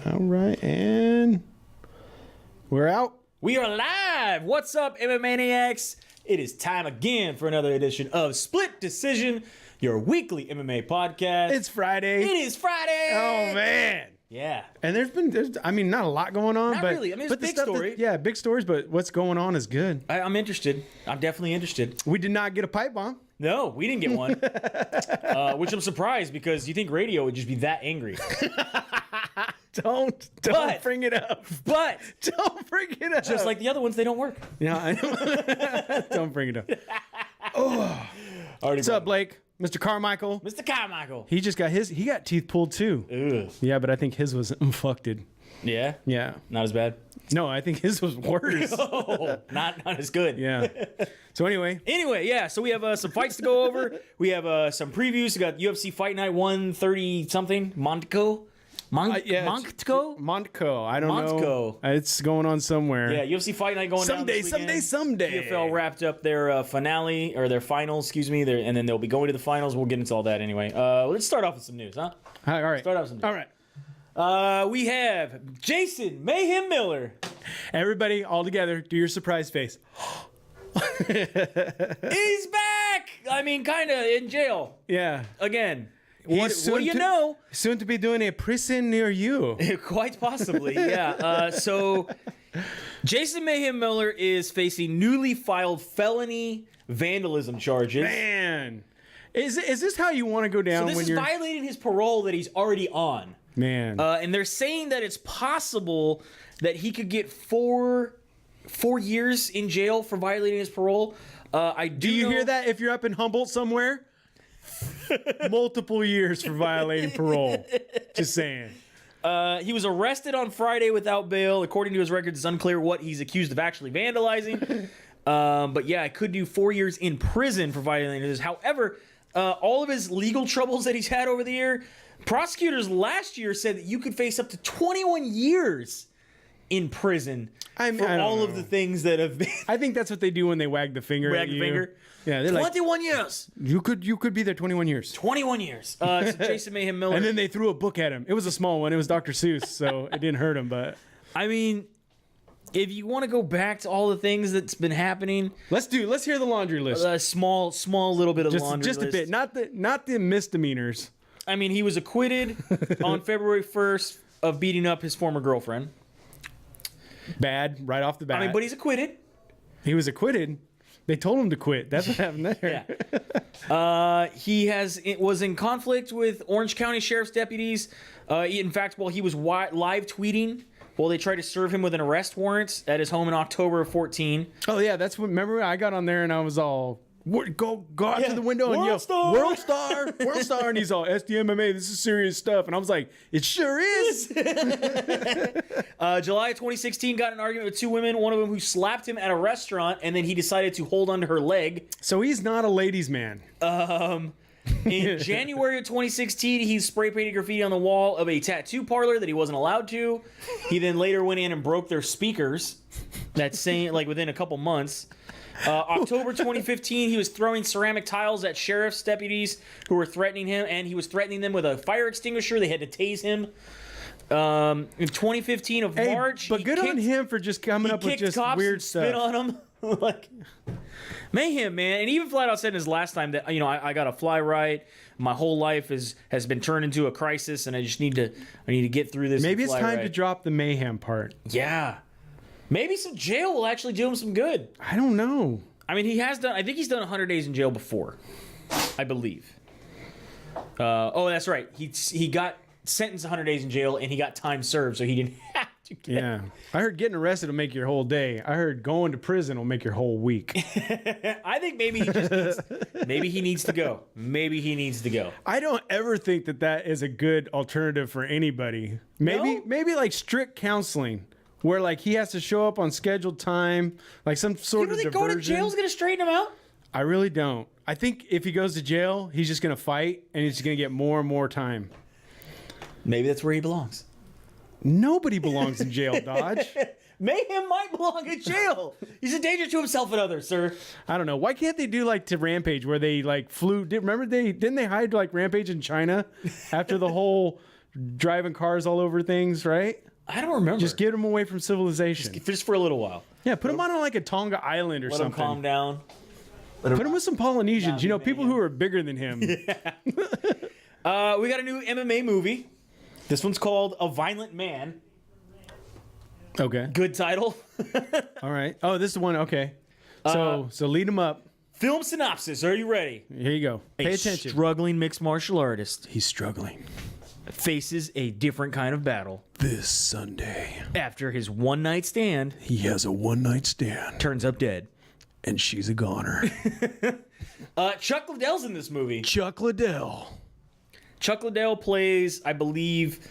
All right, and we're out. We are live. What's up, MMA Maniacs? It is time again for another edition of Split Decision, your weekly MMA podcast. It's Friday. It is Friday. Oh man. Yeah. And there's not a lot going on. Not but really. I mean, it's but a the big stuff story. Big stories, but what's going on is good. I'm interested. I'm definitely interested. We did not get a pipe bomb. No, we didn't get one. Which I'm surprised because you think radio would just be that angry. Don't bring it up. But Don't bring it up. just like the other ones, they don't work. Yeah, I know. Don't bring it up. Oh. What's up, Blake? Mr. Carmichael. Mr. Carmichael. He just got he got teeth pulled too. Ugh. Yeah, but I think his was inflected. Yeah? Yeah. Not as bad? No, I think his was worse. Oh, not as good. Yeah. So anyway, yeah. So we have some fights to go over. We have some previews. We got UFC Fight Night 130 something. Montco. Montco. I don't know. It's going on somewhere. Yeah, UFC Fight Night going down this weekend. Someday. PFL wrapped up their finale or their finals, and then they'll be going to the finals. We'll get into all that anyway. Let's start off with some news, huh? All right. Start off with some news. All right. We have Jason Mayhem Miller. Everybody, all together, do your surprise face. He's back. I mean, kind of in jail. Yeah. Again. What do you know? Soon to be doing a prison near you. Quite possibly, yeah. So, Jason Mayhem Miller is facing newly filed felony vandalism charges. Man, is this how you want to go down? So this is violating his parole that he's already on. Man, and they're saying that it's possible that he could get four years in jail for violating his parole. Do you hear that? If you're up in Humboldt somewhere. Multiple years for violating parole. Just saying. He was arrested on Friday without bail. According to his records, it's unclear what he's accused of actually vandalizing. But yeah, I could do 4 years in prison for violating this. However, all of his legal troubles that he's had over the year, prosecutors last year said that you could face up to 21 years in prison for all of the things that have been. I think that's what they do when they wag the finger. Wag the finger. Yeah, they're 21 years. You could be there 21 years. 21 years. So Jason Mayhem Miller. And then they threw a book at him. It was a small one. It was Dr. Seuss, so it didn't hurt him. But I mean, if you want to go back to all the things that's been happening, let's hear the laundry list. A small little bit of laundry list. Just a bit, not the misdemeanors. I mean, he was acquitted on February 1st of beating up his former girlfriend. Bad, right off the bat. I mean, but he's acquitted. He was acquitted. They told him to quit. That's what happened there. Yeah. He was in conflict with Orange County Sheriff's deputies. In fact, while he was live tweeting while they tried to serve him with an arrest warrant at his home in October of 2014. Oh yeah, that's what. Remember, I got on there and I was all. Go out to the window and yell, World Star, and he's all, SDMMA, this is serious stuff. And I was like, it sure is. July of 2016, got in an argument with two women, one of them who slapped him at a restaurant, and then he decided to hold onto her leg. So he's not a ladies' man. In January of 2016, he spray painted graffiti on the wall of a tattoo parlor that he wasn't allowed to. He then later went in and broke their speakers. That's saying, like, within a couple months. October 2015, he was throwing ceramic tiles at sheriff's deputies who were threatening him, and he was threatening them with a fire extinguisher. They had to tase him. In 2015 of March, but good on him for just coming up with just weird stuff. Spit on him, like mayhem, man. And even flat out said in his last time that I got to fly right. My whole life has been turned into a crisis, and I need to get through this. Maybe it's time to drop the mayhem part. Yeah. Maybe some jail will actually do him some good. I don't know. I mean, I think he's done 100 days in jail before, I believe. That's right. He got sentenced 100 days in jail, and he got time served, so he didn't have to get. Yeah. I heard getting arrested will make your whole day. I heard going to prison will make your whole week. I think maybe he needs to go. Maybe he needs to go. I don't ever think that is a good alternative for anybody. Maybe like strict counseling. Where, like, he has to show up on scheduled time, like some sort of diversion. You really go to jail is going to straighten him out? I really don't. I think if he goes to jail, he's just going to fight, and he's going to get more and more time. Maybe that's where he belongs. Nobody belongs in jail, Dodge. Mayhem might belong in jail. He's a danger to himself and others, sir. I don't know. Why can't they do like to Rampage where they like flew? Didn't they hide like Rampage in China after the whole driving cars all over things, right? I don't remember. Just get him away from civilization. Just for a little while. Yeah, put him on like a Tonga island or Let something. him calm down. Put him with some Polynesians. You know, people who are bigger than him. We got a new MMA movie. This one's called A Violent Man. Okay. Good title. All right. Oh, this is the one. Okay. So lead him up. Film synopsis. Are you ready? Here you go. Pay A attention. struggling mixed martial artist He's struggling. faces a different kind of battle This Sunday, after his one-night stand he has a one-night stand, turns up dead. and she's a goner. Chuck Liddell's in this movie. Chuck Liddell. Chuck Liddell plays, I believe,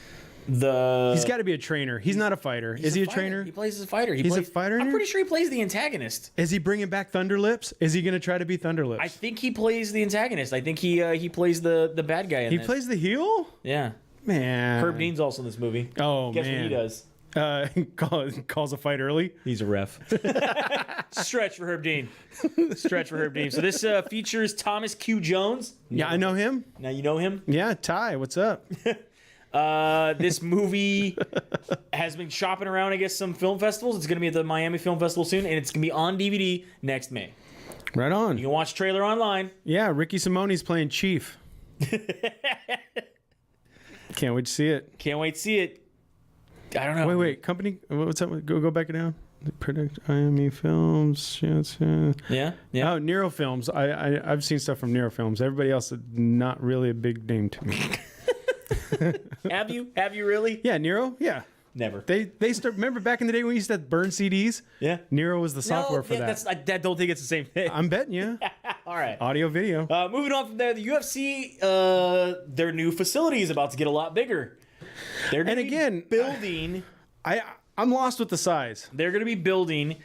the... He's got to be a trainer. He's not a fighter. Is he a fighter. trainer? He plays as a fighter. He's a fighter in I'm here? pretty sure he plays the antagonist. Is he bringing back Thunder Lips? Is he going to try to be Thunder Lips? I think he plays the antagonist. I think he plays the bad guy in he this. plays the heel? Yeah. Man. Herb Dean's also in this movie. Oh, Guess man. what he does? Calls a fight early. He's a ref. Stretch for Herb Dean. Stretch for Herb Dean. So this features Thomas Q. Jones. Yeah, I know him. Now you know him. Yeah, Ty, what's up? This movie has been shopping around, I guess, some film festivals. It's going to be at the Miami Film Festival soon, and it's going to be on DVD next May. Right on. You can watch the trailer online. Yeah, Ricky Simone's playing Chief. Can't wait to see it. Can't wait to see it. I don't know. Wait. Company, what's up? Go back down. The Predict Miami Films. Yeah. Oh, Nero Films. I've seen stuff from Nero Films. Everybody else is not really a big name to me. Have you? Have you really? Yeah, Nero. Yeah. Never. They start. Remember back in the day when we used to burn CDs? Yeah. Nero was the software for that. I don't think it's the same thing. I'm betting you. All right. Audio, video. Moving on from there, the UFC, their new facility is about to get a lot bigger. They're going to be building. I'm lost with the size. They're going to be building.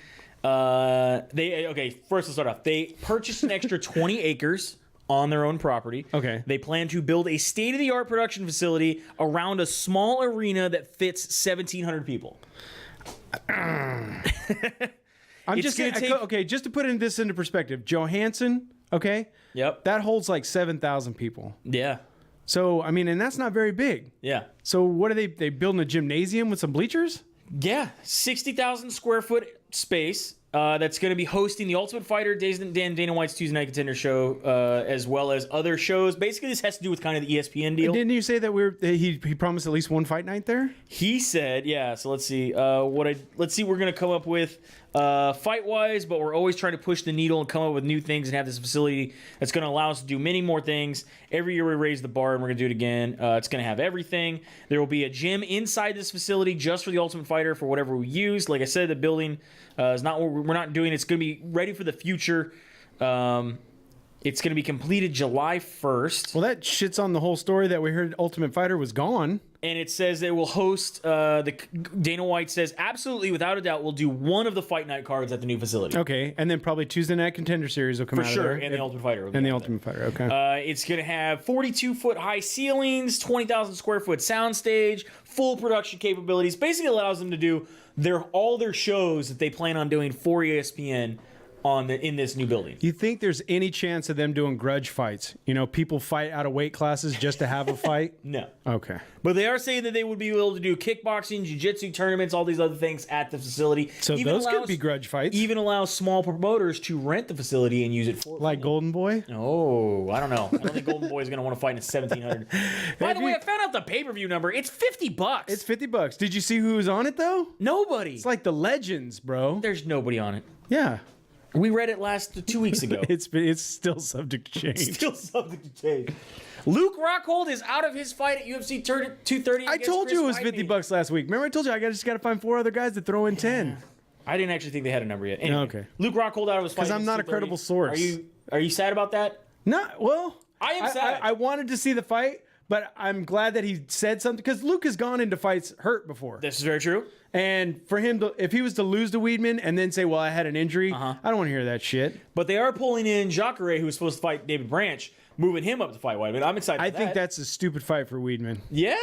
First let's start off. They purchased an extra 20 acres on their own property. Okay. They plan to build a state-of-the-art production facility around a small arena that fits 1,700 people. Just to put this into perspective, Johansson, okay? Yep. That holds like 7,000 people. Yeah. So, I mean, and that's not very big. Yeah. So what are they building a gymnasium with some bleachers? Yeah. 60,000 square foot space. That's going to be hosting the Ultimate Fighter, Dana White's Tuesday Night Contender show, as well as other shows. Basically, this has to do with kind of the ESPN deal. Didn't you say that he promised at least one fight night there? He said, yeah. So let's see. Let's see. We're going to come up with fight wise, but we're always trying to push the needle and come up with new things and have this facility that's going to allow us to do many more things. Every year we raise the bar and we're going to do it again. It's going to have everything. There will be a gym inside this facility just for the Ultimate Fighter for whatever we use. Like I said, the building is not what we're not doing. It's going to be ready for the future. It's going to be completed July 1st. Well, that shits on the whole story that we heard Ultimate Fighter was gone. And it says it will host, Dana White says, absolutely, without a doubt, we'll do one of the Fight Night cards at the new facility. Okay, and then probably Tuesday Night Contender Series will come For out sure, of there. and the Ultimate Fighter. And the Ultimate Fighter, okay. It's going to have 42-foot high ceilings, 20,000 square foot soundstage, full production capabilities. Basically allows them to do all their shows that they plan on doing for ESPN in this new building. You think there's any chance of them doing grudge fights? You know, people fight out of weight classes just to have a fight? No. Okay. But they are saying that they would be able to do kickboxing, jiu-jitsu tournaments, all these other things at the facility. So those could be grudge fights. Even allow small promoters to rent the facility and use it for... Like Golden Boy? Oh, I don't know. I don't think Golden Boy is going to want to fight in 1,700. By the way, I found out the pay-per-view number. It's $50. It's $50. Did you see who was on it, though? Nobody. It's like the legends, bro. There's nobody on it. Yeah. We read it 2 weeks ago. It's still subject to change. Still subject to change. Luke Rockhold is out of his fight at UFC 230. I told you it was $50 last week. Remember I told you I just got to find 4 other guys to throw in 10. I didn't actually think they had a number yet. Anyway, okay. Luke Rockhold out of his fight. Because I'm not a credible source. Are you sad about that? Well, I am sad. I wanted to see the fight, but I'm glad that he said something because Luke has gone into fights hurt before. This is very true. And for him to, if he was to lose to Weidman and then say, well, I had an injury, I don't want to hear that shit. But they are pulling in Jacare, who was supposed to fight David Branch, moving him up to fight Weidman. I'm excited I think that's a stupid fight for Weidman. Yeah?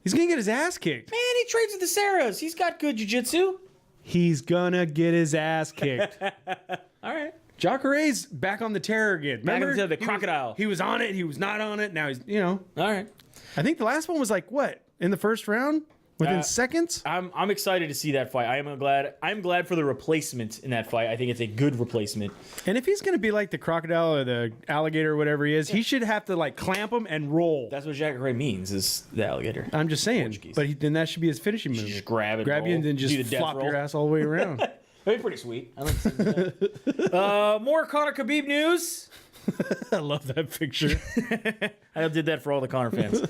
He's going to get his ass kicked. Man, he trains with the Sarahs. He's got good jiu-jitsu. He's going to get his ass kicked. All right. Jacare's back on the terror again. Remember? Back into the crocodile. He was on it. He was not on it. Now he's, All right. I think the last one was like, what? in the first round within seconds. I'm excited to see that fight. I'm glad for the replacement in that fight. I think it's a good replacement. And if he's going to be like the crocodile or the alligator or whatever he is, he should have to like clamp him and roll. That's what Jacare means, is the alligator. I'm just saying. But then that should be his finishing move. Just grab you and then just flop your ass all the way around. That'd be pretty sweet. I like to see that. More Conor Khabib news. I love that picture. I did that for all the Conor fans.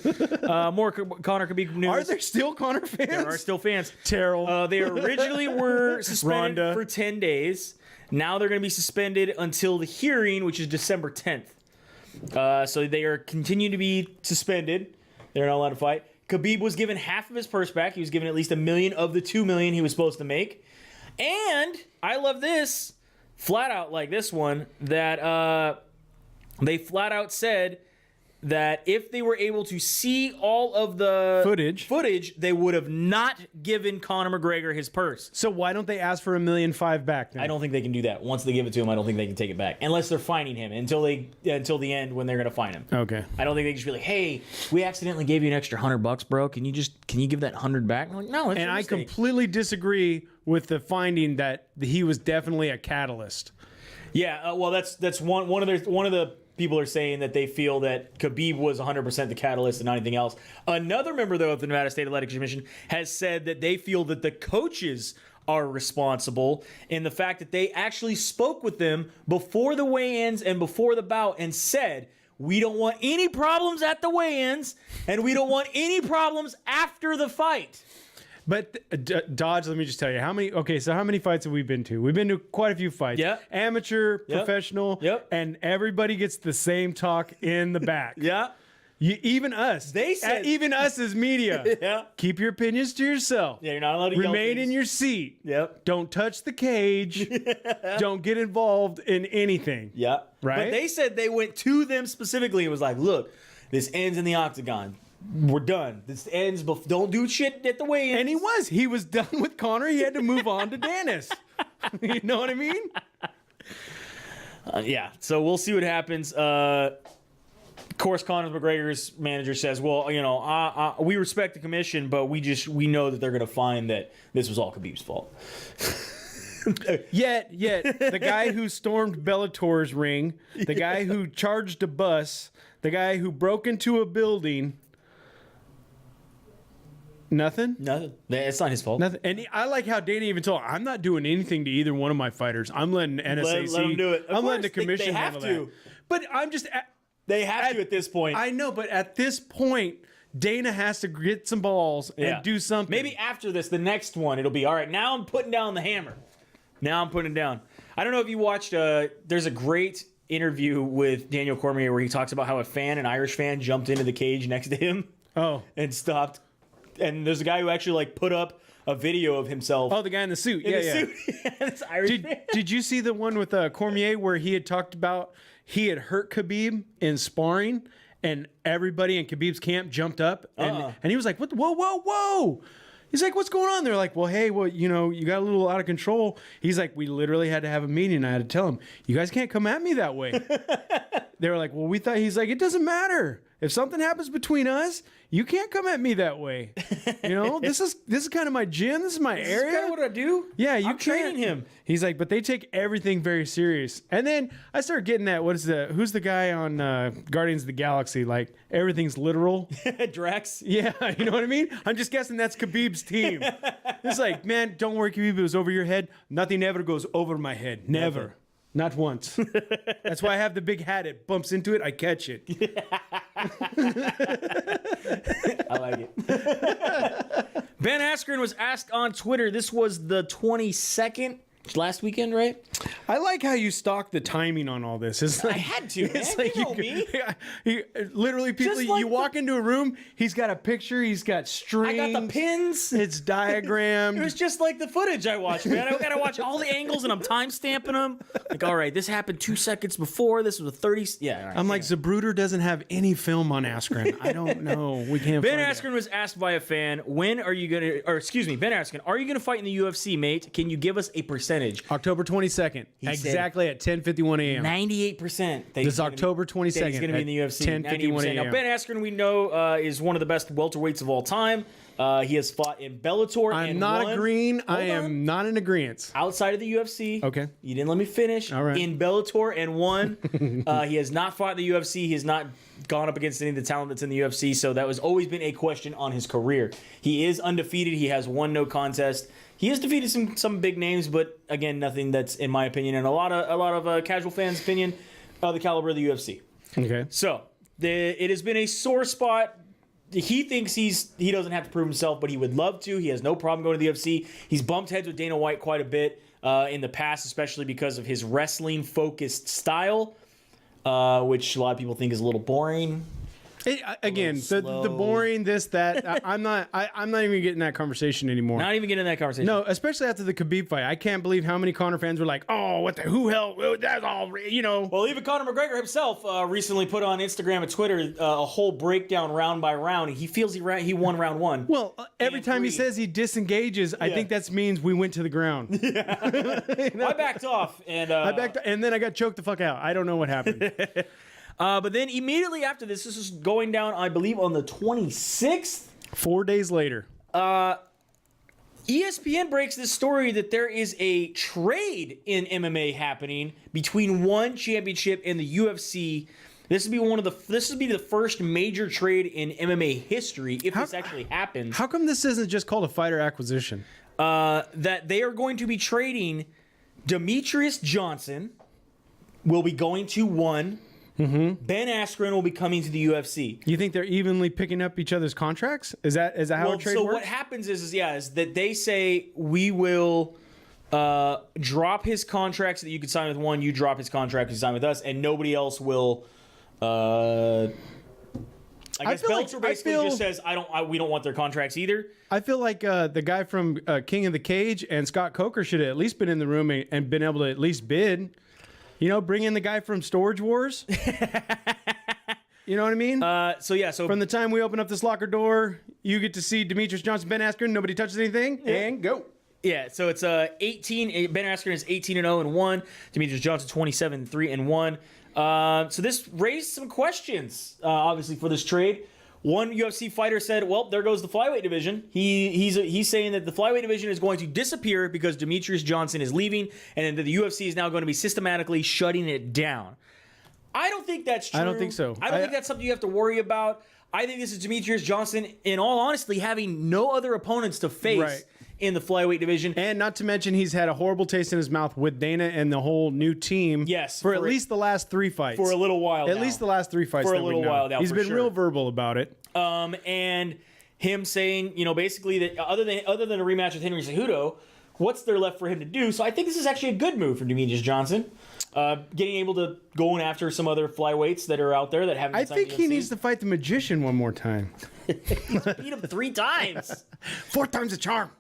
More Conor Khabib news. Are there still Conor fans? There are still fans. Terrell. They originally were suspended Rhonda. for 10 days. Now they're going to be suspended until the hearing, which is December 10th. So they are continuing to be suspended. They're not allowed to fight. Khabib was given half of his purse back. He was given at least $1 million of the $2 million he was supposed to make. And I love this, flat out like this one, that they flat out said that if they were able to see all of the footage, they would have not given Conor McGregor his purse. So why don't they ask for $1.5 million back then? I don't think they can do that. Once they give it to him, I don't think they can take it back. Unless they're fining him until the end when they're going to fine him. Okay. I don't think they can just be like, hey, we accidentally gave you an extra $100, bro. Can you give that 100 back? And I'm like, no, it's and a I mistake. completely disagree with the finding that he was definitely a catalyst. Yeah, well, that's one of the people are saying that they feel that Khabib was 100% the catalyst and not anything else. Another member, though, of the Nevada State Athletic Commission has said that they feel that the coaches are responsible in the fact that they actually spoke with them before the weigh-ins and before the bout and said, we don't want any problems at the weigh-ins and we don't want any problems after the fight. But Dodge, let me just tell you how many fights have we been to? We've been to quite a few fights. Yeah. Amateur, professional, and everybody gets the same talk in the back. Yeah. Even us. They said even us as media. Yeah. Keep your opinions to yourself. Yeah, you're not allowed to remain in your seat. Yep. Don't touch the cage. Don't get involved in anything. Yeah. Right? But they said they went to them specifically and was like, look, this ends in the octagon. We're done. This ends. Don't do shit at the weigh-in. And he was done with Conor. He had to move on to Dennis. You know what I mean? Yeah. So we'll see what happens. Of course, Conor McGregor's manager says, "Well, you know, we respect the commission, but we know that they're going to find that this was all Khabib's fault." Yet, the guy who stormed Bellator's ring, the guy who charged a bus, the guy who broke into a building. Nothing? It's not his fault. Nothing. And I like how Dana even told him, I'm not doing anything to either one of my fighters. I'm letting NSAC. Let them do it. I'm letting the commission they have handle to. that. But I'm just. They have to at this point. I know, but at this point, Dana has to get some balls and do something. Maybe after this, the next one, it'll be, all right, now I'm putting down the hammer. Now I'm putting it down. I don't know if you watched, there's a great interview with Daniel Cormier where he talks about how an Irish fan, jumped into the cage next to him. Oh. And stopped. And there's a guy who actually put up a video of himself. Oh, the guy in the suit. This Irish fan. Did you see the one with Cormier where he had talked about he had hurt Khabib in sparring and everybody in Khabib's camp jumped up and he was like, "What? Whoa. He's like, what's going on? They're like, well, hey, you got a little out of control. He's like, we literally had to have a meeting. And I had to tell him, you guys can't come at me that way. They were like, well, we thought, he's like, it doesn't matter. If something happens between us, you can't come at me that way. This is kind of my gym. This is my area. This is kind of what I do. Yeah, I'm training him. He's like, but they take everything very serious. And then I started getting that. Who's the guy on Guardians of the Galaxy? Like everything's literal. Drax. Yeah, you know what I mean? I'm just guessing that's Khabib's team. It's like, man, don't worry, Khabib. It was over your head. Nothing ever goes over my head. Never. Not once. That's why I have the big hat. It bumps into it. I catch it. I like it. Ben Askren was asked on Twitter. This was the 22nd. Last weekend, right? I like how you stalk the timing on all this. It's like, I had to, man. It's like you know me. Literally, people, Just like you walk into a room, he's got a picture, he's got strings. I got the pins. It's diagrammed. It was just like the footage I watched, man. I gotta watch all the angles and I'm time stamping them. Like, all right, this happened 2 seconds before. This was a 30. Yeah. Right, I'm like, Zapruder doesn't have any film on Askren. I don't know. We can't. Ben Askren was asked by a fan, Ben Askren, are you gonna fight in the UFC, mate? Can you give us a percentage? October 22nd. 22nd, exactly at 10:51 a.m. 98%. This is October 22nd. He's going to be in the UFC. 10:51 a.m. Now, Ben Askren, we know, is one of the best welterweights of all time. He has fought in Bellator. I'm not agreeing. I am not in agreement. Outside of the UFC. Okay. You didn't let me finish. All right. In Bellator and won. He has not fought in the UFC. He has not gone up against any of the talent that's in the UFC. So that has always been a question on his career. He is undefeated. He has won no contest. He has defeated some big names, but again, nothing that's, in my opinion, and a lot of casual fans' opinion, the caliber of the UFC. Okay. So it has been a sore spot. He thinks he doesn't have to prove himself, but he would love to. He has no problem going to the UFC. He's bumped heads with Dana White quite a bit in the past, especially because of his wrestling-focused style, which a lot of people think is a little boring. Again, the boring this that I'm not even getting that conversation anymore. Not even getting that conversation. No, especially after the Khabib fight. I can't believe how many Conor fans were like, "Oh, what the who hell? That's all you know." Well, even Conor McGregor himself recently put on Instagram and Twitter a whole breakdown round by round. He feels he won round one. Well, every time he says he disengages, I think that means we went to the ground. Yeah. I backed off and then I got choked the fuck out. I don't know what happened. But then immediately after this is going down, I believe, on the 26th. 4 days later. ESPN breaks this story that there is a trade in MMA happening between one championship and the UFC. This would be the first major trade in MMA history if this actually happens. How come this isn't just called a fighter acquisition? That they are going to be trading Demetrius Johnson will be going to one. Mm-hmm. Ben Askren will be coming to the UFC. You think they're evenly picking up each other's contracts? Is that how a trade works? So what happens is that they say we will drop his contract so that you can sign with one, you drop his contract, you sign with us, and nobody else will. I guess Bellator basically just says we don't want their contracts either. I feel like the guy from King of the Cage and Scott Coker should have at least been in the room and been able to at least bid. You know, bring in the guy from Storage Wars. You know what I mean? So from the time we open up this locker door, you get to see Demetrius Johnson, Ben Askren, nobody touches anything, and go. Yeah, so it's 18. Ben Askren is 18-0-1. Demetrius Johnson 27-3-1. So this raised some questions, obviously, for this trade. One UFC fighter said, well, there goes the flyweight division. He's saying that the flyweight division is going to disappear because Demetrius Johnson is leaving, and then the UFC is now going to be systematically shutting it down. I don't think that's true. I don't think so. I don't think that's something you have to worry about. I think this is Demetrius Johnson, in all honesty, having no other opponents to face in the flyweight division. And not to mention, he's had a horrible taste in his mouth with Dana and the whole new team. Yes. For at least the last 3 fights. For a little while now. At least the last 3 fights. For a little while now, He's been real verbal about it. And him saying, basically that other than a rematch with Henry Cejudo, what's there left for him to do? So I think this is actually a good move for Demetrius Johnson. Getting able to going after some other flyweights that are out there that haven't. I think he needs to fight the Magician one more time. He's beat him 3 times. 4th time's a charm.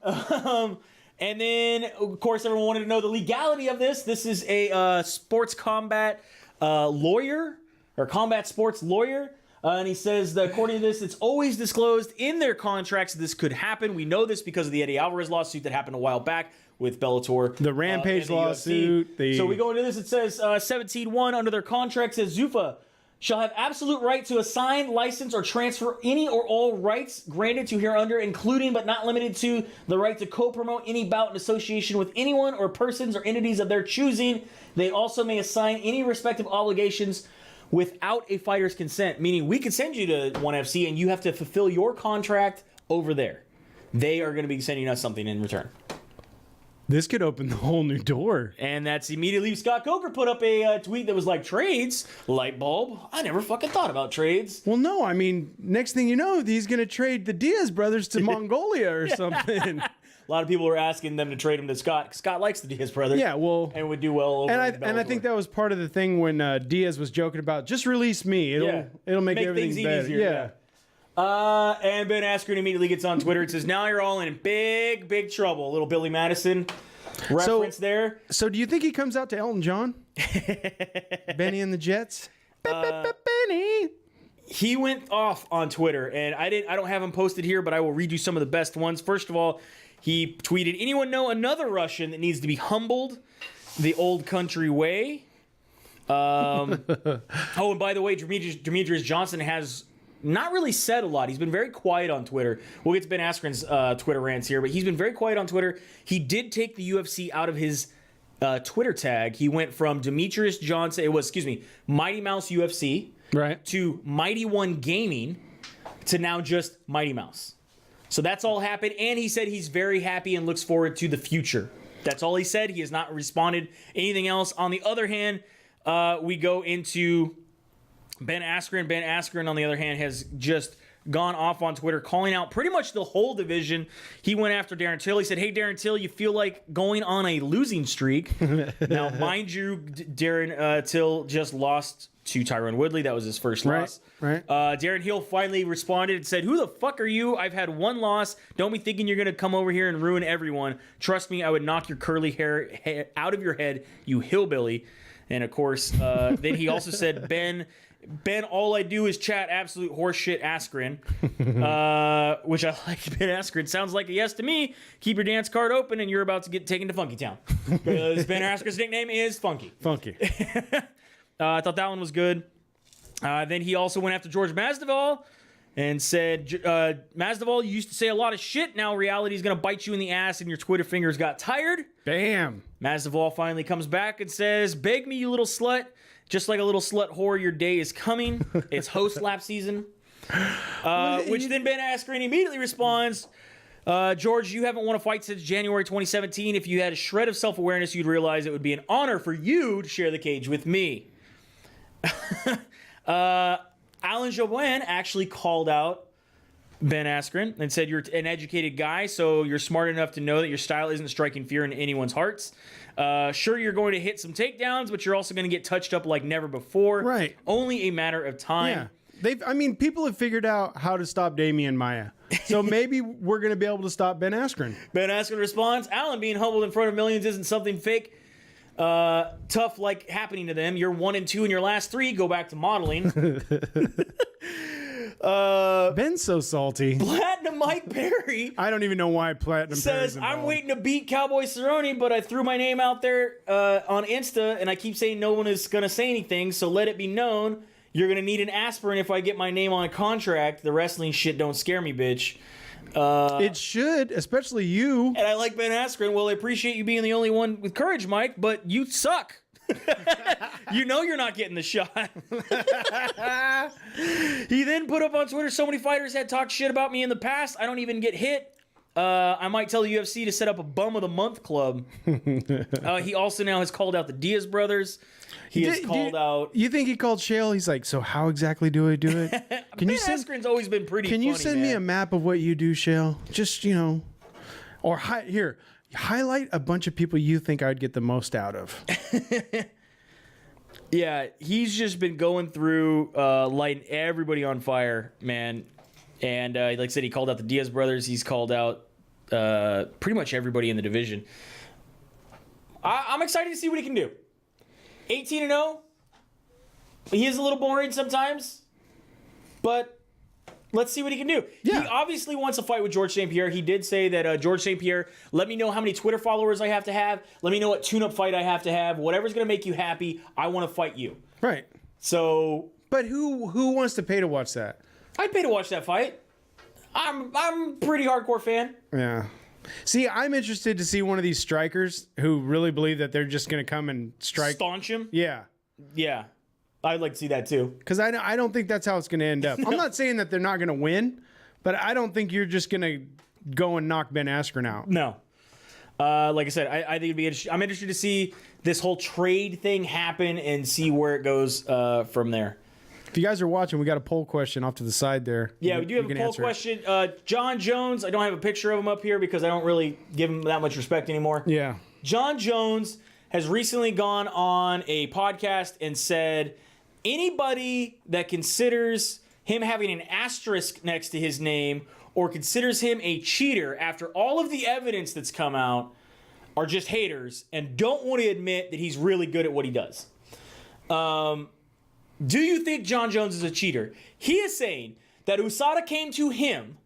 And then, of course, everyone wanted to know the legality of this. This is a sports combat lawyer or combat sports lawyer. And he says that according to this, it's always disclosed in their contracts this could happen. We know this because of the Eddie Alvarez lawsuit that happened a while back with Bellator. The Rampage lawsuit. So we go into this. It says 17-1 under their contract says Zuffa shall have absolute right to assign, license, or transfer any or all rights granted to hereunder, including but not limited to the right to co-promote any bout in association with anyone or persons or entities of their choosing. They also may assign any respective obligations without a fighter's consent, meaning we could send you to ONE FC and you have to fulfill your contract over there. They are going to be sending us something in return. This could open the whole new door. And that's immediately Scott Coker put up a tweet that was like, trades? Light bulb. I never fucking thought about trades. Well, no, I mean, next thing you know, he's going to trade the Diaz brothers to Mongolia or something. A lot of people are asking them to trade him to Scott. Scott likes the Diaz brothers. Yeah, well, and would do well over and I think that was part of the thing when Diaz was joking about just release me. It'll make everything better. Easier, and Ben Askren immediately gets on Twitter and says, "Now you're all in big trouble." A little Billy Madison reference there. So do you think he comes out to Elton John? Benny and the Jets. Benny. He went off on Twitter, and I don't have him posted here, but I will read you some of the best ones. First of all, he tweeted, "Anyone know another Russian that needs to be humbled?" the old country way. Oh, and by the way, Demetrius Johnson has not really said a lot. He's been very quiet on Twitter. We'll get to Ben Askren's Twitter rants here, but he's been very quiet on Twitter. He did take the UFC out of his Twitter tag. He went from Demetrius Johnson, Mighty Mouse UFC, right, to Mighty One Gaming, to now just Mighty Mouse. So that's all happened, and he said he's very happy and looks forward to the future. That's all he said. He has not responded anything else. On the other hand, we go into Ben Askren. Ben Askren, on the other hand, has just gone off on Twitter, calling out pretty much the whole division. He went after Darren Till. He said, "Hey, Darren Till, you feel like going on a losing streak." Now, mind you, Darren Till just lost to Tyron Woodley. That was his first loss. Right. Darren Hill finally responded and said, "Who the fuck are you? I've had one loss. Don't be thinking you're going to come over here and ruin everyone. Trust me, I would knock your curly hair out of your head, you hillbilly." And of course, then he also said, Ben, all I do is chat absolute horseshit Askren, which I like. Ben Askren sounds like a yes to me. Keep your dance card open and you're about to get taken to Funky Town. Because Ben Askren's nickname is Funky. I thought that one was good. Then he also went after George Masvidal and said, Masvidal, you used to say a lot of shit. Now reality is going to bite you in the ass and your Twitter fingers got tired. Bam. Masvidal finally comes back and says, "Beg me, you little slut. Just like a little slut whore, your day is coming. It's host lap season." Which then Ben Askren immediately responds, "George, you haven't won a fight since January 2017. If you had a shred of self-awareness, you'd realize it would be an honor for you to share the cage with me." Alan Joboin actually called out Ben Askren and said, "You're an educated guy, so you're smart enough to know that your style isn't striking fear in anyone's hearts. Sure, you're going to hit some takedowns, but you're also going to get touched up like never before. Right. Only a matter of time." Yeah. People have figured out how to stop Damian Maia. So maybe we're going to be able to stop Ben Askren. Ben Askren responds, "Alan, being humbled in front of millions isn't something fake. Tough like happening to them. You're 1-2 in your last 3. Go back to modeling." Ben's so salty. Platinum Mike Perry I don't even know why Platinum says, "I'm waiting to beat Cowboy Cerrone, but I threw my name out there on Insta, and I keep saying no one is going to say anything, so let it be known. You're going to need an aspirin if I get my name on a contract. The wrestling shit don't scare me, bitch." It should, especially you. And I like Ben Askren. "Well, I appreciate you being the only one with courage, Mike, but you suck." You know you're not getting the shot. He then put up on Twitter, "So many fighters had talked shit about me in the past. I don't even get hit. I might tell the UFC to set up a bum of the month club." He also now has called out the Diaz brothers. He has called out. You think he called Shale? He's like, "So how exactly do I do it?" Can Ben Askren's always been pretty funny. Can you send me a map of what you do, Shale? Just, or highlight a bunch of people you think I'd get the most out of. Yeah, he's just been going through lighting everybody on fire, man. And like I said, he called out the Diaz brothers. He's called out pretty much everybody in the division. I'm excited to see what he can do. 18-0. He is a little boring sometimes, but let's see what he can do. Yeah. He obviously wants a fight with George St. Pierre. He did say that George St. Pierre, let me know how many Twitter followers I have to have. Let me know what tune-up fight I have to have. Whatever's going to make you happy, I want to fight you. Right. So, but who wants to pay to watch that? I'd pay to watch that fight. I'm a pretty hardcore fan. Yeah. See, I'm interested to see one of these strikers who really believe that they're just going to come and strike. Staunch him? Yeah. Yeah. I'd like to see that too. Because I don't think that's how it's going to end up. I'm not saying that they're not going to win, but I don't think you're just going to go and knock Ben Askren out. No. Like I said, I think it'd be interesting. I'm interested to see this whole trade thing happen and see where it goes from there. If you guys are watching, we got a poll question off to the side there. Yeah, we do have a poll question. Jon Jones, I don't have a picture of him up here because I don't really give him that much respect anymore. Yeah. Jon Jones has recently gone on a podcast and said anybody that considers him having an asterisk next to his name or considers him a cheater after all of the evidence that's come out are just haters and don't want to admit that he's really good at what he does. Do you think Jon Jones is a cheater? He is saying that USADA came to him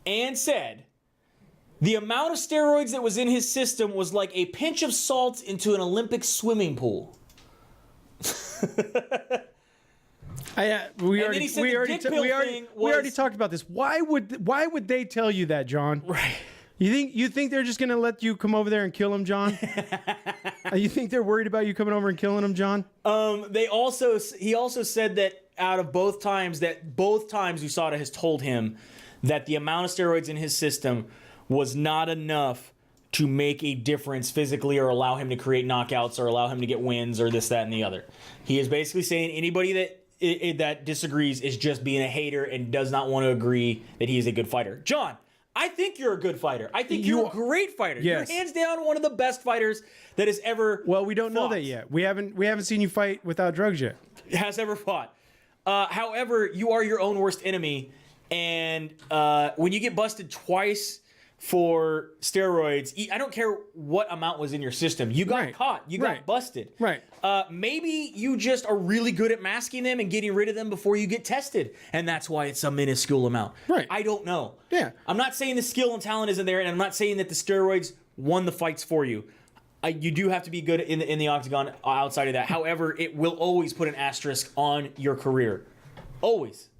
and said The amount of steroids that was in his system was like a pinch of salt into an Olympic swimming pool. We already talked about this. Why would they tell you that, John? Right. You think they're just gonna let you come over there and kill him, John? You think they're worried about you coming over and killing him, John? He also said that out of both times USADA has told him that the amount of steroids in his system was not enough to make a difference physically or allow him to create knockouts or allow him to get wins or this, that, and the other. He is basically saying anybody that disagrees is just being a hater and does not want to agree that he is a good fighter. John, I think you're a good fighter. I think you're a great fighter. Yes. You're hands down one of the best fighters that has ever Well, we don't know fought. that yet. We haven't seen you fight without drugs yet. Has ever fought. However, you are your own worst enemy, and when you get busted twice for steroids, I don't care what amount was in your system. You got caught. You got busted. Right. Maybe you just are really good at masking them and getting rid of them before you get tested, and that's why it's a minuscule amount. Right. I don't know. Yeah. I'm not saying the skill and talent isn't there, and I'm not saying that the steroids won the fights for you. You do have to be good in the octagon outside of that. However, it will always put an asterisk on your career. Always.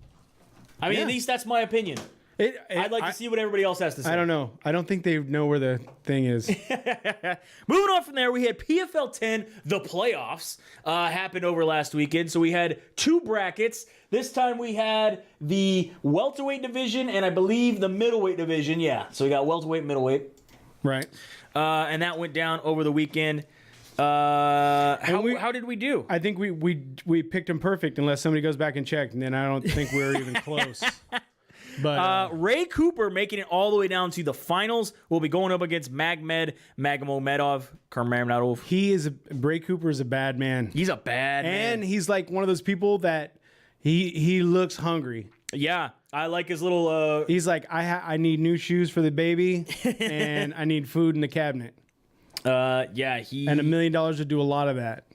I mean, at least that's my opinion. I'd like to see what everybody else has to say. I don't know. I don't think they know where the thing is. Moving on from there, we had PFL 10, the playoffs, happened over last weekend. So we had two brackets. This time we had the welterweight division and I believe the middleweight division. Yeah, so we got welterweight, middleweight. Right. And that went down over the weekend. How did we do? I think we picked them perfect unless somebody goes back and checked, and then I don't think we were even close. But Ray Cooper making it all the way down to the finals. Will be going up against Magomedov. Ray Cooper is a bad man. He's a bad man. And he's like one of those people that he looks hungry. Yeah, I like his little. He's like, I need new shoes for the baby, and I need food in the cabinet. Yeah, and $1 million would do a lot of that.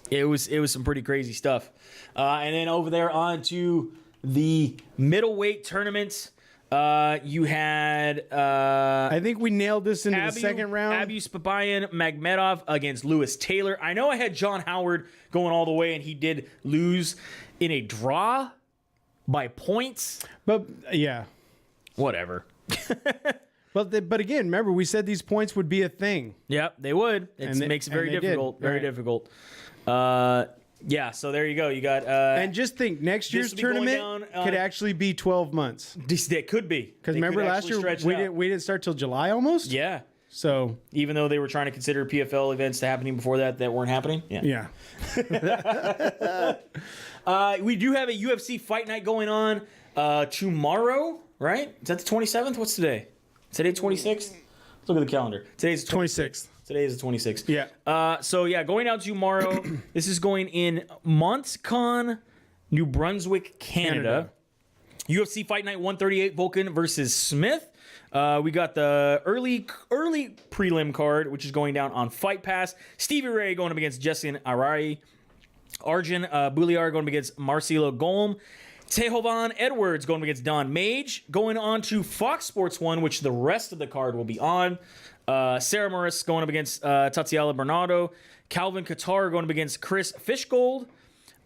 It was some pretty crazy stuff. And then over there on to the middleweight tournament. You had I think we nailed this into the second round. Abus Papayan Magomedov against Lewis Taylor. I know I had John Howard going all the way, and he did lose in a draw by points. But yeah, whatever. But again, remember we said these points would be a thing. Yep, they would. It makes it very difficult. Very difficult. Yeah, so there you go. You got and just think next year's tournament could actually be 12 months. It could be. Because remember last year we didn't start till July almost? Yeah. So even though they were trying to consider PFL events happening before that weren't happening. Yeah. We do have a UFC Fight Night going on tomorrow, right? Is that the 27th? What's today? Today 26th? Let's look at the calendar. Today's 26th. Today is the 26th. Yeah. So yeah, going out tomorrow. This is going in Moncton, New Brunswick, Canada. UFC Fight Night 138, Volkan versus Smith. We got the early prelim card, which is going down on Fight Pass. Stevie Ray going up against Jessin Arai. Arjun Bouliar going up against Marcelo Golm. Tehovan Edwards going up against Don Mage. Going on to Fox Sports 1, which the rest of the card will be on. Sarah Morris going up against Tatiana Bernardo. Calvin Qatar going up against Chris Fishgold.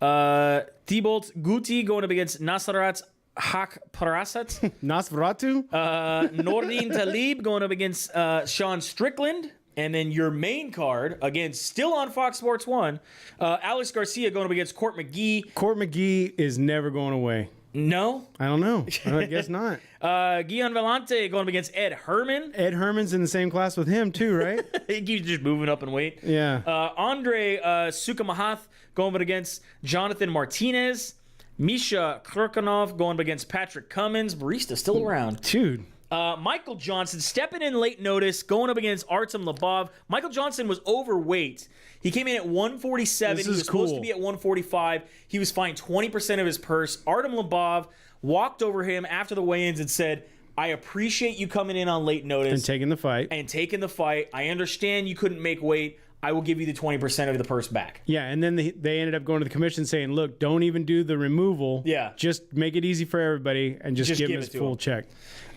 Thibault Guti going up against Nasrat Hakparasat. Nosferatu. Nordin Talib going up against Sean Strickland. And then your main card, again, still on Fox Sports 1, Alex Garcia going up against Court McGee. Court McGee is never going away. No? I don't know. I guess not. Guion Vellante going up against Ed Herman. Ed Herman's in the same class with him, too, right? He's just moving up in weight. Yeah. Andre Sukamahath going up against Jonathan Martinez. Misha Krukhanov going up against Patrick Cummins. Barista's still around. Dude. Michael Johnson stepping in late notice, going up against Artem Labov. Michael Johnson was overweight. He came in at 147. He was supposed to be at 145. He was fined 20% of his purse. Artem Labov walked over him after the weigh-ins and said, I appreciate you coming in on late notice. And taking the fight. I understand you couldn't make weight. I will give you the 20% of the purse back. Yeah, and then they ended up going to the commission saying, look, don't even do the removal. Yeah. Just make it easy for everybody and just give him his full check.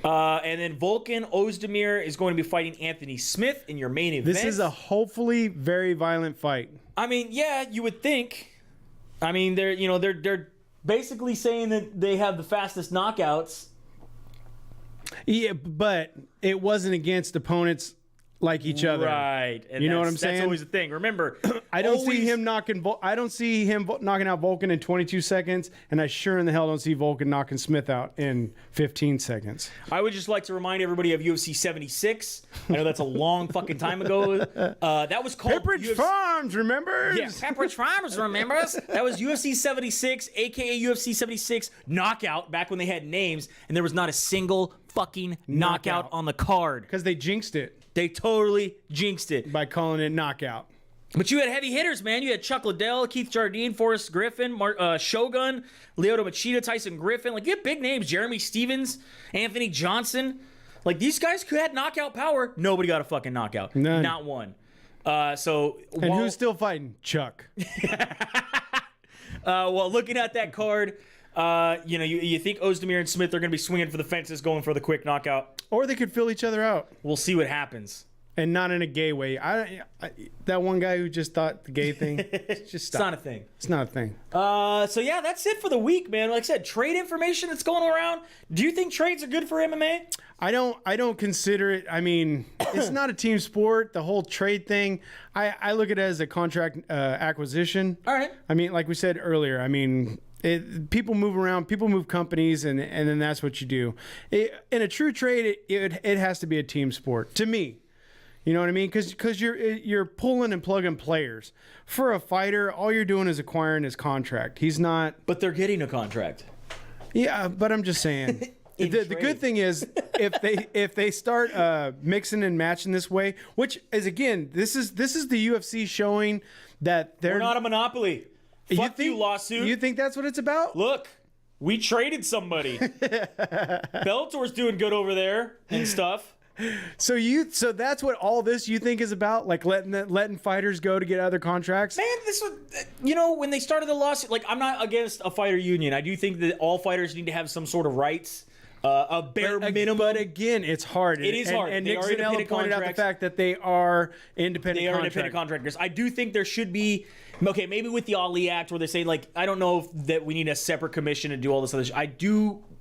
And then Volkan Ozdemir is going to be fighting Anthony Smith in your main event. This is a hopefully very violent fight. I mean, yeah, you would think. I mean, they're basically saying that they have the fastest knockouts. Yeah, but it wasn't against opponents like each other. Right. And you know what I'm saying? That's always the thing. Remember, I don't see him knocking out Volkan in 22 seconds, and I sure in the hell don't see Volkan knocking Smith out in 15 seconds. I would just like to remind everybody of UFC 76. I know that's a long fucking time ago. That was called Pepperidge Farms, remember? Yeah, Pepperidge Farms remembers. That was UFC 76, aka UFC 76 Knockout, back when they had names, and there was not a single fucking knockout on the card. Because they jinxed it. They totally jinxed it. By calling it knockout. But you had heavy hitters, man. You had Chuck Liddell, Keith Jardine, Forrest Griffin, Shogun, Lyoto Machida, Tyson Griffin. Like, you had big names. Jeremy Stevens, Anthony Johnson. Like, these guys who had knockout power. Nobody got a fucking knockout. None. Not one. And who's still fighting? Chuck. Well, looking at that card, you think Ozdemir and Smith are going to be swinging for the fences, going for the quick knockout. Or they could fill each other out. We'll see what happens. And not in a gay way. That one guy who just thought the gay thing, just stop. It's not a thing. It's not a thing. So yeah, that's it for the week, man. Like I said, trade information that's going around. Do you think trades are good for MMA? I don't consider it. I mean, it's not a team sport. The whole trade thing, I look at it as a contract acquisition. All right. I mean, like we said earlier, I mean, people move around, people move companies, and then that's what you do. In a true trade, it has to be a team sport to me. You know what I mean? Because you're pulling and plugging players. For a fighter, all you're doing is acquiring his contract. He's not. But they're getting a contract. Yeah, but I'm just saying. The good thing is if they start mixing and matching this way, which is again, this is the UFC showing that they're not a monopoly. Fuck you, lawsuit. You think that's what it's about? Look, we traded somebody. Bellator's doing good over there and stuff. So that's what all this you think is about, like letting fighters go to get other contracts? Man, this was, when they started the lawsuit, like, I'm not against a fighter union. I do think that all fighters need to have some sort of rights, a bare minimum. But again, it's hard. It is hard. And Nick Zanella pointed out the fact that they are independent contractors. I do think there should be, okay, maybe with the Ali Act where they say, like, I don't know that we need a separate commission to do all this other shit.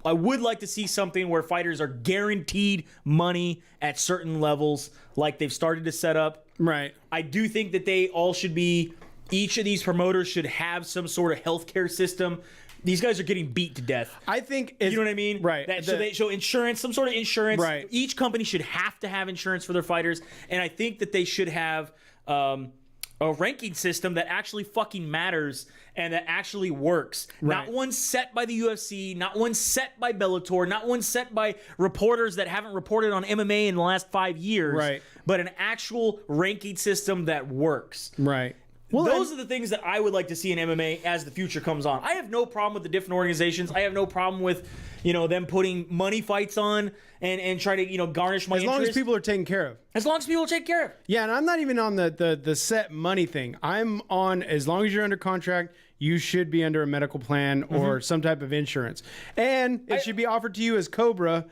I would like to see something where fighters are guaranteed money at certain levels, like they've started to set up. Right. I do think that they all should be, each of these promoters should have some sort of healthcare system. These guys are getting beat to death. I think you know what I mean? Right. So insurance, some sort of insurance. Right. Each company should have to have insurance for their fighters, and I think that they should have a ranking system that actually fucking matters and that actually works. Right. Not one set by the UFC, not one set by Bellator, not one set by reporters that haven't reported on MMA in the last 5 years. Right. But an actual ranking system that works. Right. Well, those are the things that I would like to see in MMA as the future comes on. I have no problem with the different organizations. I have no problem with, them putting money fights on and try to, garnish my interest. As long as people are taken care of. As long as people are taken care of. Yeah, and I'm not even on the set money thing. I'm on, as long as you're under contract, you should be under a medical plan or some type of insurance. And it should be offered to you as Cobra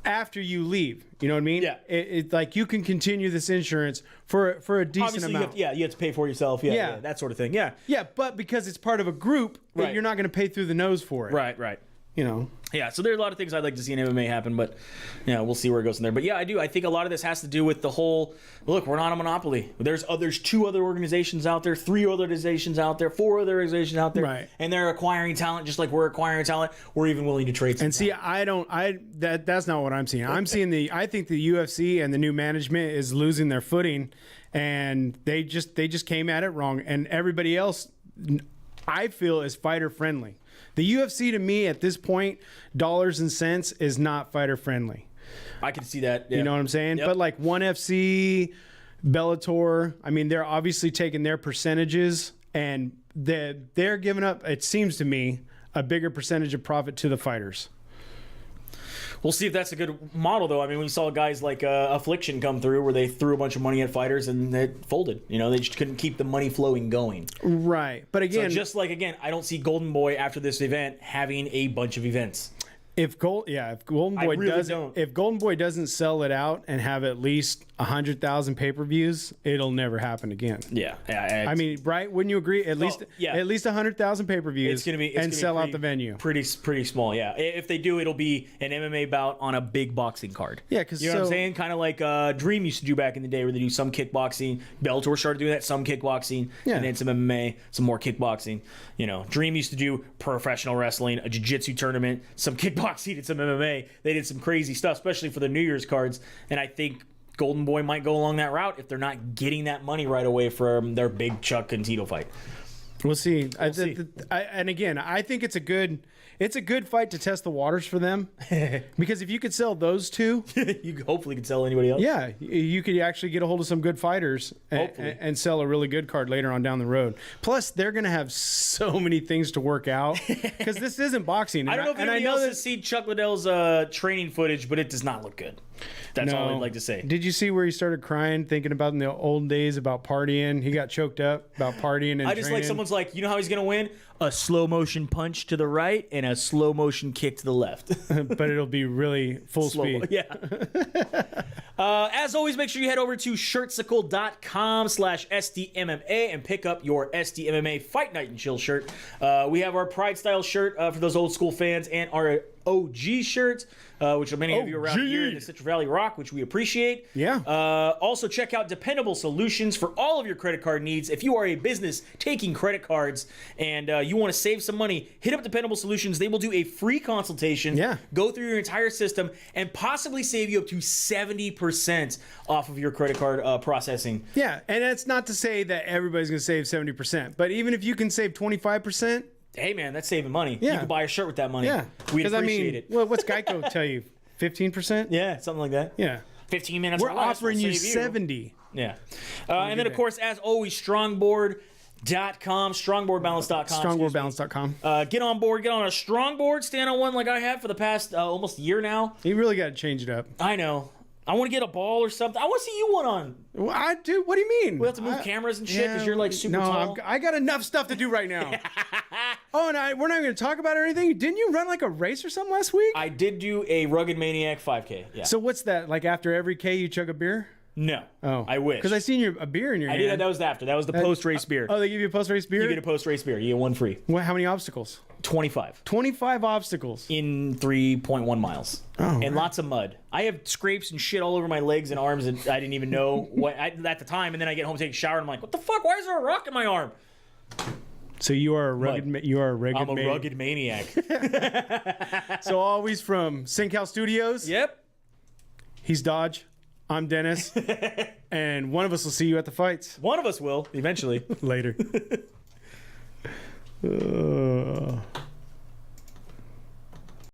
after you leave. You know what I mean? Yeah. It's like you can continue this insurance for a decent amount. You have to pay for it yourself. Yeah, that sort of thing. Yeah. Yeah, but because it's part of a group, Right. you're not going to pay through the nose for it. Right. Yeah, so there are a lot of things I'd like to see in MMA happen, but we'll see where it goes from there. But yeah, I do. I think a lot of this has to do with the whole, look, we're not a monopoly. There's 2 other organizations out there, 3 other organizations out there, 4 other organizations out there. Right. And they're acquiring talent just like we're acquiring talent. We're even willing to trade some And see, that's not what I'm seeing. I'm seeing I think the UFC and the new management is losing their footing, and they just came at it wrong. And everybody else, I feel, is fighter friendly. The UFC to me at this point, dollars and cents, is not fighter friendly. I can see that. Yeah. You know what I'm saying? Yep. But like ONE FC, Bellator, I mean, they're obviously taking their percentages, and they're giving up, it seems to me, a bigger percentage of profit to the fighters. We'll see if that's a good model, though. I mean, we saw guys like Affliction come through where they threw a bunch of money at fighters and it folded. You know, they just couldn't keep the money flowing going. Right. But again, so just like, again, I don't see Golden Boy after this event having a bunch of events. If Golden Boy doesn't sell it out and have at least 100,000 pay-per-views, it'll never happen again. Yeah. I mean, right? Wouldn't you agree? At least 100,000 pay-per-views. It's gonna be sell out the venue. Pretty small. Yeah. If they do, it'll be an MMA bout on a big boxing card. Yeah, because you know what I'm saying? Kind of like Dream used to do back in the day, where they do some kickboxing. Bellator started doing that, some kickboxing, and then some MMA, some more kickboxing. You know, Dream used to do professional wrestling, a jiu-jitsu tournament, some kickboxing, and some MMA. They did some crazy stuff, especially for the New Year's cards. And I think Golden Boy might go along that route if they're not getting that money right away from their big Chuck and Tito fight. We'll see. And again, I think it's a good fight to test the waters for them, because if you could sell those two, you hopefully could sell anybody else. Yeah, you could actually get a hold of some good fighters and sell a really good card later on down the road. Plus, they're going to have so many things to work out, because this isn't boxing. I don't know if anybody else has seen Chuck Liddell's training footage, but it does not look good. That's all I'd like to say. Did you see where he started crying, thinking about in the old days about partying? He got choked up about partying and I just like someone's like, you know how he's going to win? A slow motion punch to the right and a slow motion kick to the left. But it'll be really full speed. Yeah. As always, make sure you head over to shirtsicle.com/SDMMA and pick up your SDMMA Fight Night and Chill shirt. We have our Pride style shirt for those old school fans, and our OG shirts, which are many of you around here in the Citrus Valley rock, which we appreciate. Yeah. Also, check out Dependable Solutions for all of your credit card needs. If you are a business taking credit cards and you want to save some money, hit up Dependable Solutions. They will do a free consultation, go through your entire system, and possibly save you up to 70% off of your credit card processing. Yeah, and that's not to say that everybody's going to save 70%, but even if you can save 25%, hey man, that's saving money. Yeah. You can buy a shirt with that money. Yeah, we'd appreciate it. Well, what's Geico tell you? 15%? Yeah, something like that. Yeah. 15 minutes. We're offering you 70. Yeah. And then, of course, as always, strongboard.com, strongboardbalance.com. Strongboardbalance.com. Get on board. Get on a strong board. Stand on one like I have for the past almost year now. You really got to change it up. I know. I want to get a ball or something. I want to see you one on. Well, I do. What do you mean? We have to move cameras and shit because you're like super tall. I got enough stuff to do right now. Oh, and we're not going to talk about it or anything. Didn't you run like a race or something last week? I did do a Rugged Maniac 5K. Yeah. So what's that? Like after every K you chug a beer? No. Oh. I wish. Because I seen a beer in your hand. I did. That was after. That was the post-race beer. Oh, they give you a post-race beer? You get a post-race beer. You get one free. What? How many obstacles? 25. 25 obstacles. In 3.1 miles. Oh, and lots of mud. I have scrapes and shit all over my legs and arms, and I didn't even know what at the time. And then I get home, take a shower, and I'm like, what the fuck? Why is there a rock in my arm? So you are a rugged. I'm a rugged maniac. So always from SynCal Studios. Yep. He's Dodge. I'm Dennis. And one of us will see you at the fights. One of us will eventually. Later.